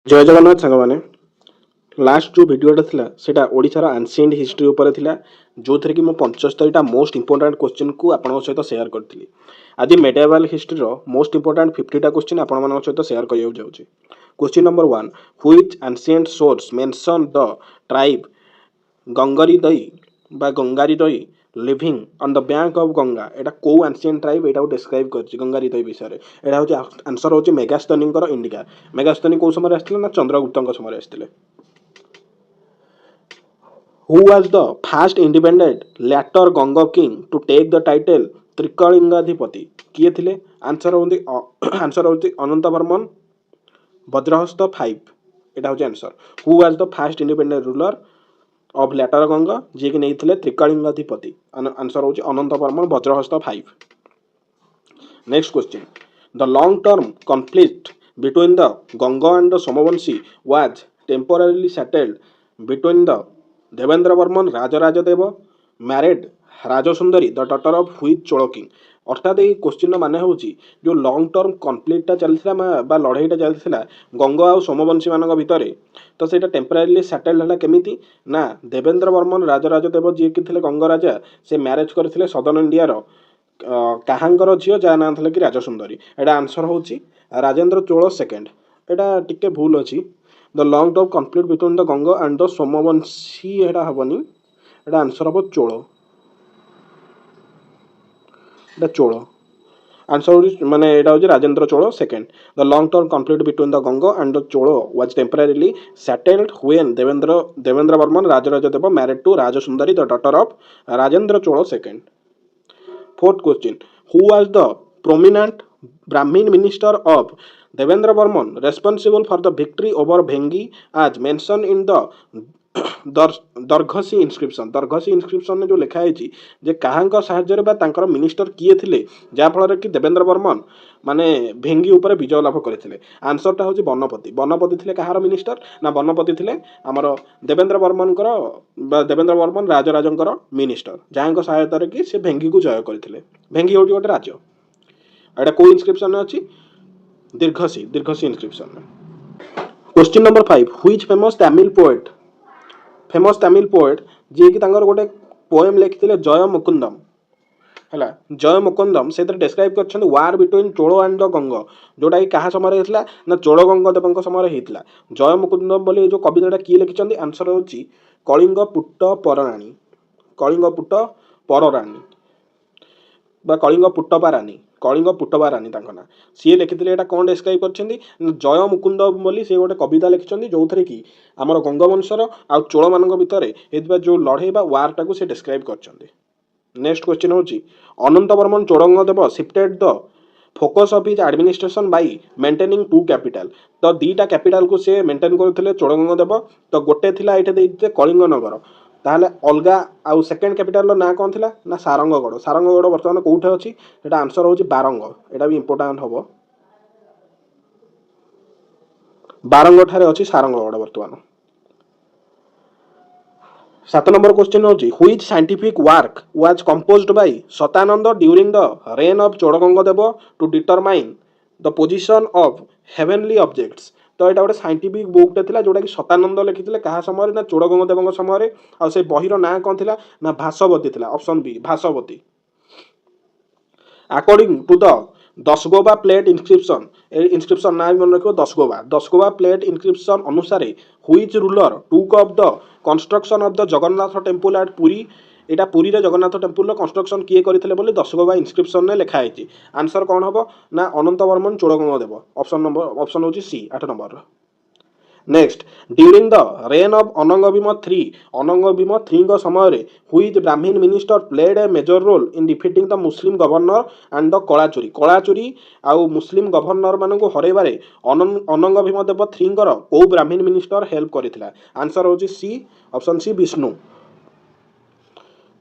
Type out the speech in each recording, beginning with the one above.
जय जगन्नाथ सांग मैंने लास्ट जो भिडटा था सेटा ओडिशार एनसिएंट हिस्ट्री उपर थिला जो थरे कि मो 75टा मोस्ट इंपोर्टेंट क्वेश्चन को आपन सहित शेयर करथिली। आज मेडिएवल हिस्ट्री रो मोस्ट इंपोर्टेंट 50टा क्वेश्चन आपन मन सहित शेयर करियो जाउची। Question number 1, which ancient source mention the tribe Gangaridai बा Gangaridai living on the bank of Ganga. एटा को एंशिएंट ट्राइब एटा डिस्क्राइब करछि गंगारीदई विषय रे। एटा होछि आंसर होछि मेगास्थनीकर इंडिका। मेगास्थनी को समय आस्थिले ना चंद्रगुप्तଙ୍କ समय आस्थिले। Who was the first independent later Ganga king to take the title त्रिकलिंगाधिपति? किए थिले? आंसर होछि अनंत वर्मन वज्रहस्त 5। एटा होछि answer. Who was the first independent ruler of later Ganga जे कि नहीं त्रिकलिंगाधिपति? आंसर होछि Ananta Varman Vajrahasta 5। Next question, the long term conflict between the Ganga and the Somavanshi was temporarily settled between the Devendra Varman Rajarajadeva married Rajasundari the daughter of which Chola king. अर्थात ये question माने होची जो long term कॉन्फ्लिक्टटा चलथिला बा लड़ाईटा चलथिला गंगा और सोमवंशी मानक भितरे, तो सेटा टेम्परेरीली सेटल्ड हला केमिति ना देवेंद्र वर्मन राजराजदेव जे कि थिले गंगा राजा से मैरिज करथिले सदर्न इंडिया रो काहांकर झियो जा नाम थिले कि राजसुंदरी। एटा आंसर होची राजेंद्र चोल सेकंड। एटा टिके भूल अछि। The long term conflict between the Ganga and the Somvanshi Etah हबनी, Etah answer हबो चोल। एटा चोल आंसर माने एटा होची Rajendra Chola second. The long term conflict between the Ganga and the Chola was temporarily settled when Devendra Varman Rajarajadeva married to Rajasundari the daughter of Rajendra Chola second. Fourth question, who was the prominent Brahmin minister of Devendra Varman responsible for the victory over Vengi as mention in the Dirghasi inscription. Dirghasi inscription में जो लिखा है जे काहांक साहाय्य बा तांकर minister किए थिले जा फल कि देवेंद्र वर्मन माने भेंगी ऊपर विजय लाभ करथिले। आंसरटा होची बनपति। बनपति थिले कहार मिनिस्टर ना बनपति थिले हमर देवेंद्र वर्मनकर बा देवेंद्र वर्मन राजराजंकर मिनिस्टर जाहांक सहायता रे कि से भेंगी को जय करथिले। भेंगी होटी गोटे राज्य। एटा को इंस्क्रिप्शन में अछि? दीर्घसी इंस्क्रिप्शन में। Question number 5, which famous Tamil poet जे कि तांगर गोटे पोएम लिखिथिले जय मुकुंदम हला। जय मुकुंदम से डिस्क्राइब करछन war between Chola and the Ganga, जोटा कि कहा समय हेतला ना चोल गंगा देवंक समय हेतला। जय मुकुंदम बोली जो कविताटा किए लिखिछन्ती आंसर होची कलिंग पुट्ट परराणी। कलिंग पुट्ट परराणी बा कलिंग पुट्टपा रानी। कलिंग पुट्टपा रानी तांको ना सी लिखिथिले। एटा कोन डिस्क्राइब करछन्ती जय मुकुंद बोली से गोटे कविता लिखिछन्ती जो थरे कि हमर गंगा वंशर आ चोल मानक भितरे हेतबा जो लड़ाई बा वार टाको से डिस्क्राइब करछन्ती। नेक्स्ट क्वेश्चन होची Ananta Varman Chodagangadeva shifted the focus of his administration by maintaining two capital. तो दीटा कैपिटल को से मेंटेन करथिले चोड़ंगदेव। तो गोटे थिला एठे देइते कलिंग नगर, ताहले अलगा आउ सेकंड कैपिटल ना कोन थिला ना सारंगगढ़। सारंगगढ़ वर्तमान कोठे अछि? एटा आंसर होची बारंग। एटा भी इंपोर्टेंट हबो। बारंग ठारे अछि सारंगगढ़ वर्तमान। 7 नंबर क्वेश्चन होची which scientific work was composed by Satananda during the reign of Chodagangadeva to determine the position of heavenly objects. तो एटा गोटे साइंटिफिक बुकटे थिला जोटा कि सतानंद लिखिथिले कहा समय ना चोड़गंगदेवଙ୍କ समय आ से बहिर ना कोन थिला ना भासवती थिला। Option B Bhasvati. According to the Dasgoba plate inscription, inscription ना भी मन रखो दशगोबा प्लेट इंस्क्रिप्शन अनुसार which ruler took of the construction of the Jagannath temple at Puri. एटा पुरी रे जगन्नाथ टेम्पल कंस्ट्रक्शन किए करथिले बोली दशगोबा इंस्क्रिप्शन ने लिखा है। आंसर कौन हबो ना अनंत वर्मन चोड़गंगदेव। ऑप्शन होची C 8 number. Next, during the reign of Anang Bhima 3 का समय रे which Brahmin minister played a major role in defeating the Muslim governor and the Kalachuri आउ मुस्लिम गवर्नर मानन को हरेबारे अनंग भीम देव 3 कर को ब्राह्मीण मिनिस्टर हेल्प करथिला। आंसर होची C option C Vishnu.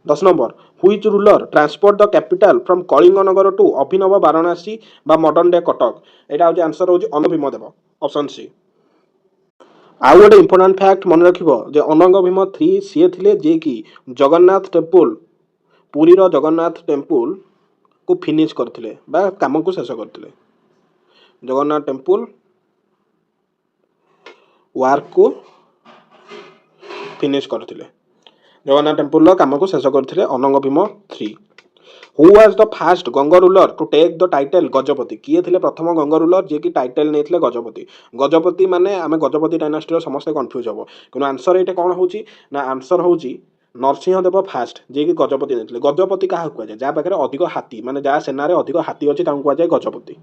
10 number, which ruler transport the capital from Kalinga Nagar to Abhinava Varanasi बा मॉडर्न डे कटक। एटा होची आंसर होची अनंग भीम देव। Option C. आउ गोटे इंपोर्टेंट फैक्ट मन रखिबो जे अनंग भीम 3 सी थिले जे कि जगन्नाथ टेम्पल पुरी रो जगन्नाथ टेम्पल को फिनिश करथिले बा काम को शेष करथिले। जगन्नाथ टेम्पल वार्क को फिनिश करथिले जगन्नाथ टेम्पल काम को शेष करथिले Ananga Bhima 3 who was the first Ganga ruler to take the title Gajapati किए थिले प्रथम गंग रूलर जे कि टाइटल नेथिले गजपति गजपति माने आमे गजपति डायनास्टी समस्त कंफ्यूज हबो किनु आंसर एटे कोन होची ना आंसर होची नरसिंहदेव फास्ट जे कि गजपति नेथिले गजपति काहा कुआ जाय जा पाखरे अधिक हाथी माने जा सेना रे अधिक हाथी अछि तांको कुआ जाय Gajapati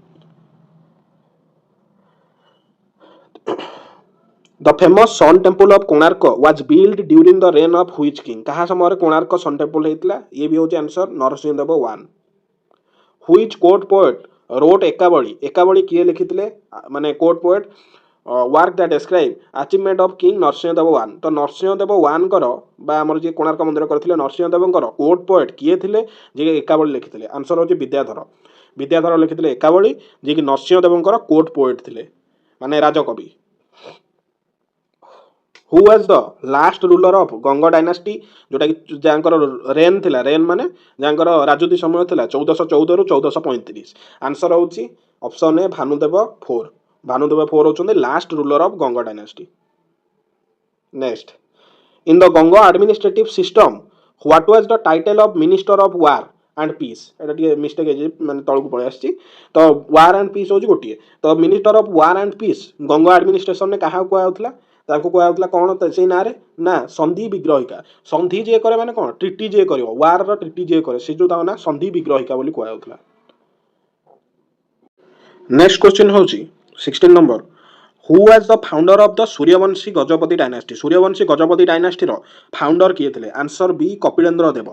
The famous Sun Temple of Konark was built during the reign of which king? कहा समय कोणार्क सन टेम्पल हेतला ये भी होची answer Narasimhadeva 1 Which court poet wrote Ekavali किए लिखिथिले माने court poet work that describe achievement of king Narasimhadeva 1 तो नरसिंहदेव 1 कर बा हमर जे कोणार्क मंदिर करथिले नरसिंहदेव कर कोर्ट पोएट किए थिले जे एकावली लिखिथिले आंसर होची विद्याधर लिखिथिले एकावली जे कि नरसिंहदेव कर कोर्ट पोएट थिले माने राजकवि who was the last ruler of Ganga dynasty जोटा कि जानकर रेन थिला रेन माने जानकर राजूती समय थिला 1414 रु 1435 आंसर होची ऑप्शन ए भानुदेव 4 होचंदे last ruler of Ganga dynasty next in the Ganga administrative system what was the title of minister of war and peace एटा टिके मिस्टेक हे माने तळकु पळे आछि तो वार एंड पीस होची गोटिए तो minister of war and peace Ganga administration ने कहा कुआ होतला ताको कुआ होतला कोन से ना रे ना संधि विग्रहिका संधि जे करे माने कोन ट्रिटी जे करियो वार रो ट्रिटी जे करे से जो ता ना संधि विग्रहिका बोली कुआ होतला नेक्स्ट क्वेश्चन होची 16 number who was the founder of the Suryavanshi Gajapati dynasty रो फाउंडर किए थिले answer B Kapilendra Deva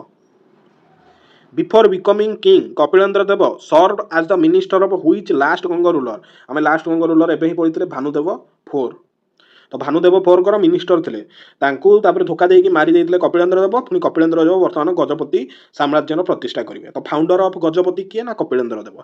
before becoming king Kapilendra Deva serve as the minister of which last Ganga ruler आमे लास्ट गंगा रूलर एबे ही पढिथिले भानुदेव 4 तो भानुदेव 4 कर मिनिस्टर थिले तांकू तापर धोखा देकी मारी देथिले कपिलेंद्र देव पुनी कपिलेंद्र देव वर्तमान गजपति साम्राज्य प्रतिष्ठा करिवे तो फाउंडर ऑफ गजपति किए ना कपिलेंद्र देव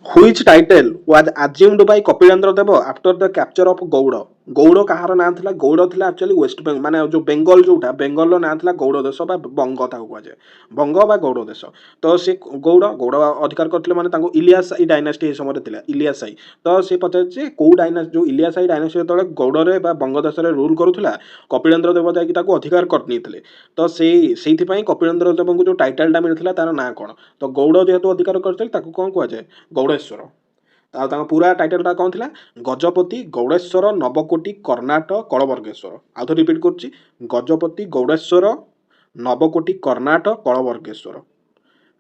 Which title was assumed by Kapilendra Deva after the capture of Gowda? Gaur कहार ना थिला गौड़ थिला एक्चुअली वेस्ट बेंगल माने जो बेंगल जोटा बेंगल रो ना थिला गौड़ देश बा बंग ताको कुआ जाय बंग बा गौड़ देश तो से गौड़ अधिकार करथिले माने ताको इलियासाई डायनास्टी ए समय थिला इलियासाई तो से पचार जे को डायनास्टी जो इलियासाई डायनास्टी तळे गौड़ रे बा बंग देश रे रूल करूथिला कपिलेंद्र देव जाय कि ताको अधिकार करनिथिले तो सेइथि पई कपिलेंद्र देव को जो टाइटलटा मिलथिला तार ना कोन तो गौड़ जेहेतु अधिकार करथिले ताको कोन कुआ जाय गौड़ेश्वर पूरा टाइटलटा कौन थिला गजपति गौड़ेश्वर नवकोटी कर्णाटक कलवर्गेश्वर आउ तो रिपीट करछि गजपति गौड़ेश्वर नवकोटी कर्णाटक कलवर्गेश्वर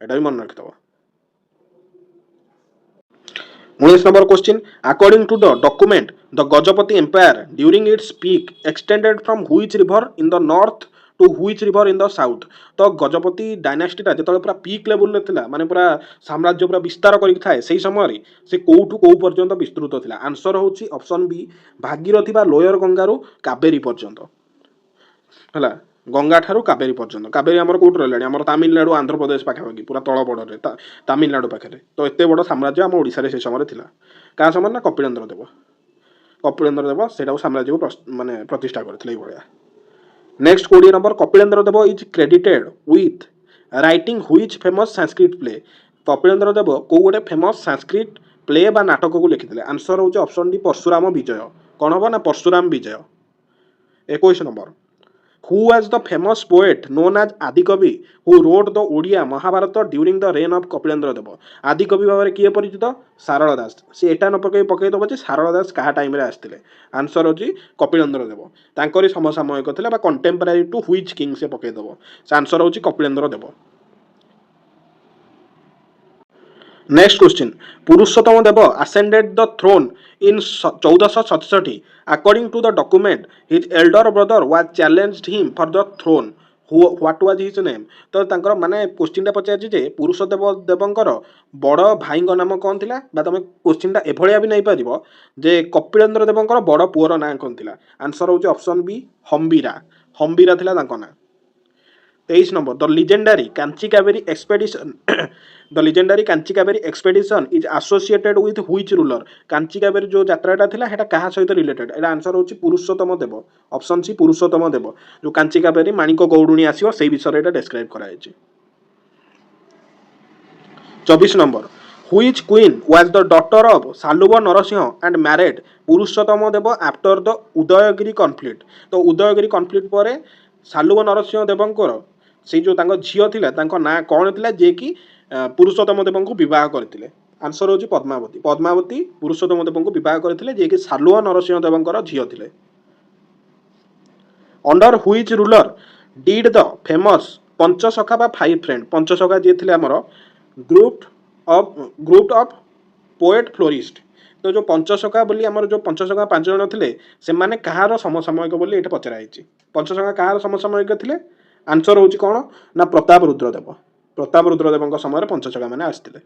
एटा भी मन रखिथबो 19 number question according to the document the Gajapati empire during its peak extended from which river in the north to which river in the south तो गजपति डायनास्टीटा जेतले पूरा पीक लेवल रे थिला माने पूरा साम्राज्य पूरा विस्तार करि थाए सेही समय रे से कोठु को पर्यंत विस्तृत थिला आंसर होची ऑप्शन बी भागीरथी बा लोयर गंगा रो कावेरी पर्यंत हला गंगा ठारू कावेरी पर्यंत कावेरी हमर कोठ रहलानी हमर तमिलनाडु आंध्र प्रदेश पाखापाखि पूरा तळ बड़ रे तमिलनाडु पाखरे तो एते बड़ साम्राज्य हम ओडिसा रे से समय रे थिला का समय ना कपिलेंद्र देव सेटा साम्राज्य को माने प्रतिष्ठा करथिले भलिया next 20 number Kapilendra Deva is credited with writing which famous Sanskrit play Kapilendra Deva को गोटे फेमस संस्कृत प्ले बा नाटक को लिखिथिले आंसर होचे ऑप्शन डी परशुराम विजय कोन हो ना Parshuram Vijay 21 number who was the famous poet known as आदिकवि who wrote the Odia Mahabharata during the reign of Kapilendra Deva आदिकवि भाव में किए परिचित सारला दास से एटा न पकई दब जे सारला दास कहा टाइम रे आस्थिले आंसर होची कपिलेंद्र देव तांकरी समसामयिक थिला बा कंटेम्पररी टू व्हिच किंग से पकई दब से आंसर होची Kapilendra Deva next question Purushottam Deva ascended the throne in 1467 according to the document his elder brother was challenged him for the throne what was his name तो तांकर माने क्वेश्चन टा पचार जे पुरुषोत्तम देवंकर बड़ भाई नाम कौन थिला बा तमे क्वेश्चन टा एभलिया भी नै परिबो जे कपिलेंद्र देवंकर बड़ पुअर ना कौन थिला आंसर होची ऑप्शन बी हम्बीरा थिला तांको ना 23 number the legendary Kanchi Kaveri expedition is associated with which ruler Kanchi Kaveri जो यात्राटा थिला हेटा कहा सहित रिलेटेड एटा आंसर होची पुरुषोत्तम देव ऑप्शन सी पुरुषोत्तम देव जो कांची कावेरी माणिक गौडुणी आसीबो सेही विषय एटा डिस्क्राइब करा जायछि 24 number Which queen was the daughter of Saluva Narasimha and married Purushotama Deva after the Udayagiri conflict? तो उदयगिरी कन्फ्लिक्ट पर सालुव नरसिंह देवଙ୍କର से जो तांको झियो थिला तांको ना कोन थिला जे कि पुरुषोत्तम देवଙ୍କୁ विवाह करथिले आंसर होची पद्मावती पद्मावती पुरुषोत्तम देवଙ୍କୁ विवाह करथिले जे कि सालुव नरसिंह देवଙ୍କର झियो थिले under which ruler did the famous Panchasakha बा फाइव फ्रेंड पंचसखा जे थिले हमर ग्रुप ऑफ पोएट फ्लोरिस्ट तो जो पंचसखा बोली हमर जो पंचसखा पांच जण थिले से माने कहार समसामयिक बोली एटा पचरा आइछि पंचसखा कहार समसामयिक थिले आंसर होची कोन ना प्रताप रुद्रदेवଙ୍କ समय पंचसखा माने आस्थिले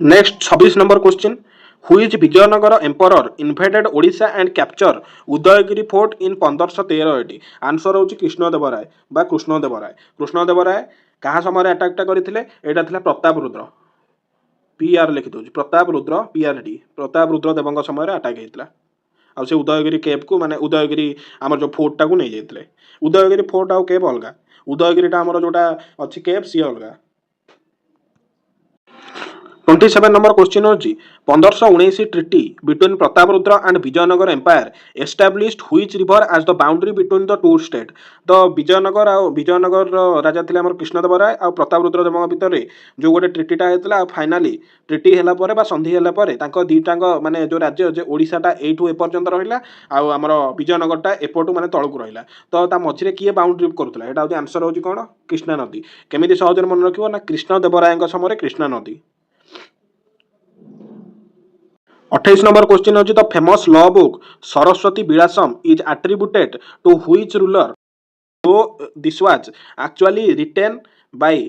next 26 number question which Vijayanagar emperor invaded Odisha and capture Udayagiri fort in 1513 एटी आंसर होची कृष्णदेवराय बा कृष्णदेवराय कहा समय अटैकटा करथिले एटा थिला प्रताप रुद्र पीआर लिखि दउची प्रताप रुद्र पीआरडी प्रताप रुद्र देवଙ୍କ समय अटैक हेतला आ से उदयगिरी केप को माने उदयगिरी हमर जो फोर्ट टा को नै जेतले उदयगिरी फोर्ट आ केप अलगा उदयगिरी टा हमर जोटा अछि केप सी अलगा 27 नंबर क्वेश्चन होची 1519 treaty between Prataparudra and Vijayanagar empire established which river as the boundary between the two state तो विजयनगर राजा थिले हमर कृष्णदेवराय आ प्रतापरुद्र देवଙ୍କ भितरे जो गोटे ट्रिटीटा हेतला फाइनाली ट्रिटी हेला परे बा संधि हेला परे तांको दीटांग माने जो राज्य जे ओडिसाटा एठू ए पर्यंत रहिला आ हमर विजयनगरटा एपटू माने तळकू रहिला तो ता मझिरे किए बाउंड्री करथला एटा होची आंसर होची कोन कृष्णा नदी केमिति सहजरे मन रखिबो ना कृष्णदेवरायଙ୍କ समय कृष्णा नदी 28 नंबर क्वेश्चन होची the famous law book Saraswati Vilasam is attributed to which ruler तो this was actually written by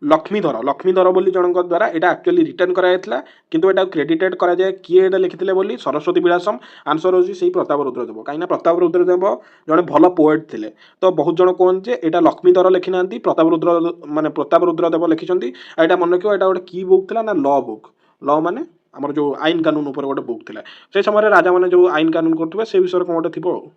Lakshmidhar बोली जनक द्वारा एटा एक्चुअली रिटर्न करा जायतला किंतु एटा क्रेडिटेड करा जाय किए एटा लिखिथिले बोली सरस्वती विलासम आंसर होची सेही प्रताप रुद्रदेव काइना प्रताप रुद्रदेव जने भलो पोएट थिले तो बहुत जन कोन जे एटा लक्ष्मीधर लिखिनांती प्रताप रुद्रदेव लिखिचंती एटा मन रखियो एटा गोटे की बुक थिला ना लॉ माने हमर जो आईन कानून ऊपर गोटे बुक थिला से समय राजा माने जो आईन कानून करथुबे से विषय कोन गोटे थिबो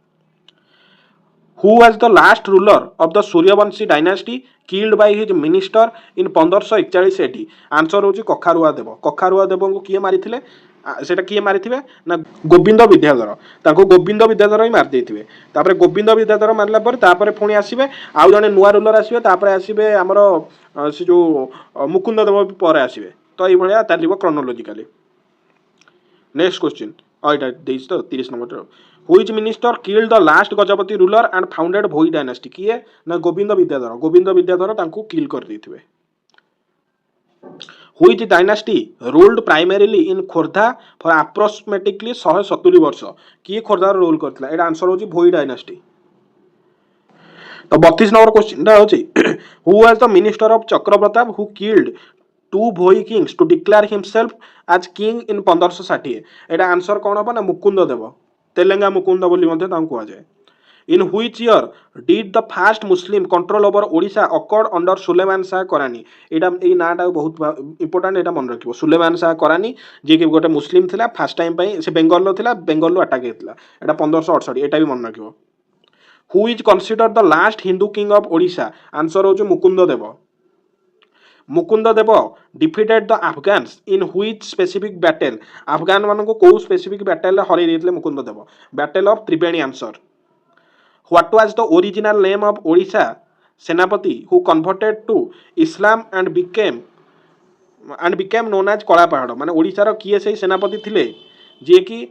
Who was the last ruler of the Suryavanshi dynasty killed by his minister in 1541 AD? Answer होची कखारुआ देव को किए मारिथिले सेटा किए मारिथिबे ना गोविंद विद्याधर ताको गोविंद विद्याधर ही मार देथिबे तापर गोविंद विद्याधर मारला पर तापर पुणी आसीबे आउ जने नुआ रूलर आसीबे तापर आसीबे हमरो से जो मुकुंद देव पर आसीबे तो एई भलिया तालिबो क्रोनोलॉजिकली नेक्स्ट क्वेश्चन एटा देइस तो 30 number Which minister killed the last Gajapati ruler and founded Bhoi dynasty? किए ना गोविंद विद्याधर तांको किल कर देथिबे Which dynasty ruled primarily in Khordha for approximately 170 वर्ष किए खोर्धा रूल करथिला एटा आंसर होची भोई डायनास्टी तो 32 नंबर क्वेश्चन दा होची Who was the minister of Chakravarta who killed two Bhoi kings to declare himself as king in 1560 Etah answer कोन हो ना मुकुंद देव तेलंगा मुकुंद बोली मध्ये तांको कुआ जाय in which year did the first Muslim control over Odisha accord under Sulaiman Shah Karrani एटा ए नाटा बहुत इंपोर्टेंट एटा मन रखिबो सुलेमान शाह करानी जे कि गोटे मुस्लिम थिला फर्स्ट टाइम पई से बेंगल लो थिला बेंगल लो अटैक हेतला एटा 1568 एटा भी मन रखिबो who is considered the last Hindu king of Odisha answer होजो Mukunda Deva defeated the Afghans in which specific battle Afghan मानको को स्पेसिफिक बैटल हरै देथिले Mukunda Deva battle of Triveni answer what was the original name of Odisha सेनापति who converted to Islam and became known as Kala Pahad माने ओडिशा रो किए से सेनापति थिले जे कि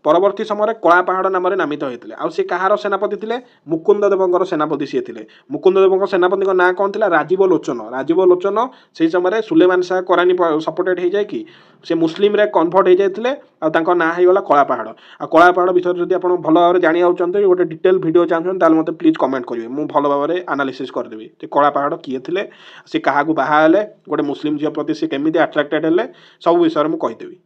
परवर्ती समय कला पहाड़ नाम नामित होते आउ से कहार सेनापति थिले मुकुंद देवंकर सेनापति सी थिले मुकुंद देवंकर सेनापति ना कौन थिला राजीव लोचन से समय सुलेमान शाह करानी सपोर्टेड हो जाए कि से मुस्लिम रे कन्वर्ट हो जाते ना होगला कला पहाड़ विषय जब आप भल भाव जाना चाहते गोटे डिटेल वीडियो चाहते मत प्लीज कमेंट करेंगे मुझे भल भाव में एनालिसिस करदेवी कला पहाड़ किए थे सी क्या बाहा गोटे मुस्लिम झील प्रति सी केमी अट्राक्टेड है सब विषय में कहीदेवी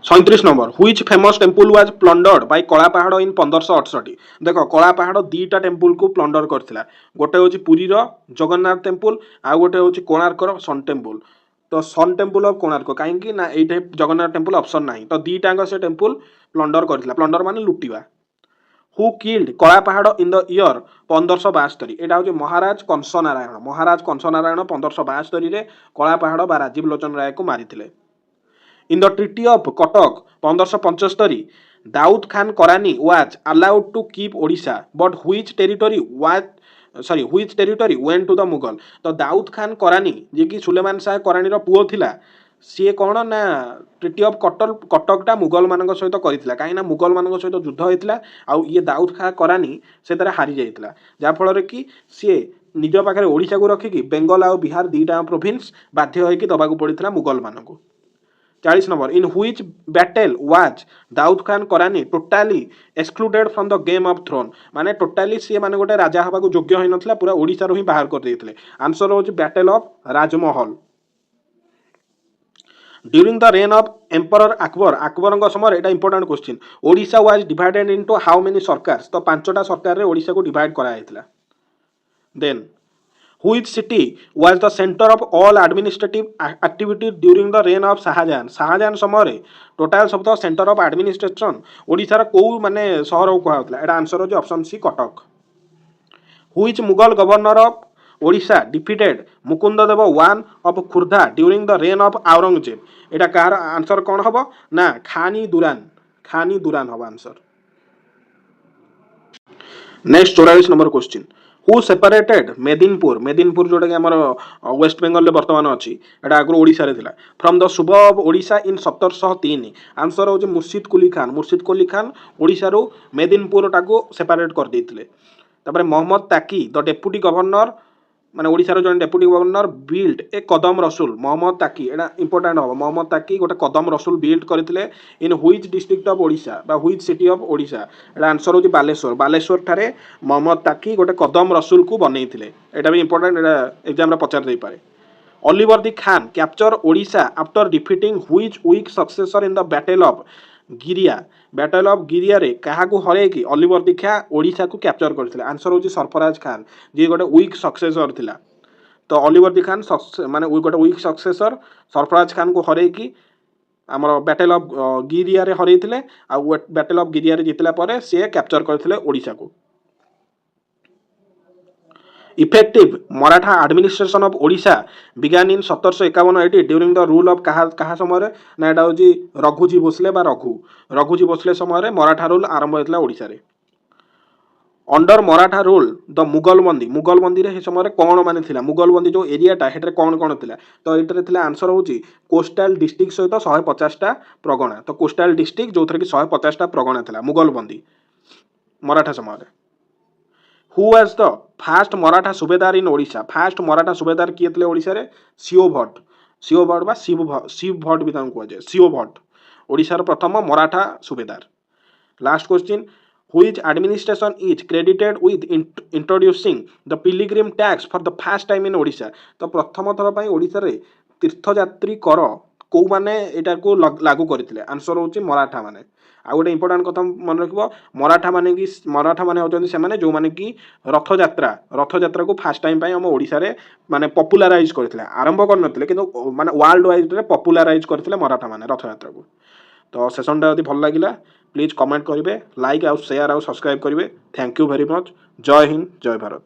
37 number which famous temple was plundered by Kala Pahad इन 1568 देख कला पहाड़ दीटा टेम्पल को प्लंडर करथिला गोटे होची पुरी रो जगन्नाथ टेम्पल आ गोटे होची कोणार्क रो सन टेम्पल तो सन टेम्पल ऑफ कोणार्क काहेकि ना एटे जगन्नाथ टेम्पल ऑप्शन नाही तो दीटांग से टेम्पल प्लंडर करथिला प्लंडर माने लुटिबा হু কিল্ড কଳାପାହାଡ଼ ଇନ୍ ଦ ଇୟର 1572 ଏଇଟା ହେଉଛି ମହାରାଜ କଂସ ନାରାୟଣ 1572ରେ କଳାପାହାଡ଼ ବା ରାଜୀବ ଲୋଚନ ରାୟକୁ ମାରିଥିଲେ। In the treaty of Cuttack 1575 Daud Khan Karrani was allowed to keep Odisha but which territory went to the Mughal. ତ ଦାଉଦ ଖାନ କରାନି ଯିଏକି ସୁଲେମାନ ଶାହ କରାନିର ପୁଅ ଥିଲା, ସିଏ କ'ଣ ନା ଟ୍ରିଟି ଅଫ୍ କଟକଟା ମୁଗଲମାନଙ୍କ ସହିତ କରିଥିଲା, କାହିଁକିନା ମୁଗଲମାନଙ୍କ ସହିତ ଯୁଦ୍ଧ ହୋଇଥିଲା ଆଉ ଇଏ ଦାଉଦ ଖାଁ କରାନି ସେଥିରେ ହାରି ଯାଇଥିଲା, ଯାହାଫଳରେ କି ସିଏ ନିଜ ପାଖରେ ଓଡ଼ିଶାକୁ ରଖିକି ବେଙ୍ଗଲ ଆଉ ବିହାର ଦୁଇଟା ପ୍ରୋଭିନ୍ସ ବାଧ୍ୟ ହୋଇକି ଦେବାକୁ ପଡ଼ିଥିଲା ମୁଗଲମାନଙ୍କୁ। 40 number in which battle was Daud Khan Karrani totally excluded from the game of throne. ମାନେ ଟୋଟାଲି ସିଏ ମାନେ ଗୋଟେ ରାଜା ହେବାକୁ ଯୋଗ୍ୟ ହୋଇନଥିଲା, ପୁରା ଓଡ଼ିଶାରୁ ହିଁ ବାହାର କରିଦେଇଥିଲେ। ଆନ୍ସର ହେଉଛି battle of Rajmahal. During the reign of emperor Akbar समय एटा important question Odisha was divided into how many sarkars. तो 5टा सरकार रे ओडिशा को डिवाइड करा हैतला। Then which city was the centre of all administrative activity during the reign of Shahjahan. Shahjahan समय रे टोटल सब the centre of administration Odisha रा को माने शहर को कहा होतला। एटा आंसर हो option C Cuttack. Which Mughal governor of Odisha defeated Mukundadeva one of Khurda during the reign of Aurangzeb. एटा कार आंसर कौन हबो ना खानी दुरान हबो answer. Next 44 number question who separated Midnapore जोटा कि हमर वेस्ट बेंगल रे वर्तमान अछि, एटा आगु ओडिसा रे थिला, फ्रॉम द सूबा ऑफ ओडिशा इन 1703। आंसर हो मुर्शिद कुली खान ओडिसा रो मेदिनपुर टाको सेपरेट कर देथिले। तापर मोहम्मद ताकी द डेप्यूटी गवर्नर माने ओडिसा रो जन डेप्यूटी गवर्नर बिल्ड ए कदम रसूल। मोहम्मद ताकी एटा इंपोर्टेंट हो, मोहम्मद ताकी गोटे कदम रसूल बिल्ड करथिले in which district of Odisha बा which city of Odisha. Etah answer हो बालेश्वर ठारे मोहम्मद ताकी गोटे कदम रसूल को बनैथिले। एटा भी इंपोर्टेंट, एटा एग्जाम रे पचार देई पारे। Alivardi Khan capture Odisha after defeating which weak successor in the battle of Giria रे काहाकू हरे कि अलीवर्दी खां ओडिशा को कैप्चर करथिले। आंसर होची सरफराज खान जे गोटे वीक सक्सेसर थिला। तो अलीवर्दी खान माने गोटे वीक सक्सेसर सरफराज खान को हरे कि हमर बैटल ऑफ गिरिया रे हरैथिले आ बैटल ऑफ गिरिया रे जितला परे से कैप्चर करथिले ओडिशा को। Effective Maratha administration of Odisha began in 1751 during the rule of कहा समय ना एटा होची रघुजी भोसले समय मराठा रूल आरंभ होइतला ओडिशा रे। अंडर मराठा रूल द मुगलबंदी रे समय कौन माने थिला, मुगलबंदी जो एरियाटा हेटरे कौन थिला। तो एटरे थिला आंसर होची कोस्टल डिस्ट्रिक्ट सहित 150टा प्रगणा। तो कोस्टल डिस्ट्रिक्ट जो थरे कि 150टा प्रगणा थिला मुगलबंदी मराठा समय रे। Who was the first Maratha subedar in Odisha. First Maratha subedar किए थे ओडिशा रे शिव भट्ट बा शिव भट्ट भी तांको कहे शिव भट्ट ओडिशार प्रथम Maratha subedar. Last question which administration is credited with introducing the pilgrim tax for the first time in Odisha. तो प्रथम थर पई ओडिशा रे तीर्थयात्री कर को माने एटा को लागू करथिले। आंसर होची मराठा माने। आ गोटे इंपोर्टेंट कथा मन रखिबो मराठा माने होचंदी से माने जो माने कि रथ यात्रा को फर्स्ट टाइम पई हम ओडिशा रे माने पॉपुलराइज करथिले। आरंभ कर नथिले किंतु माने वर्ल्ड वाइड रे पॉपुलराइज करथिले मराठा माने रथ यात्रा को। तो सेशन टा यदि भल लागिला प्लीज कमेंट करिवे, लाइक आउ शेयर आउ सब्सक्राइब करिवे। Thank you very much. जय हिंद जय भारत।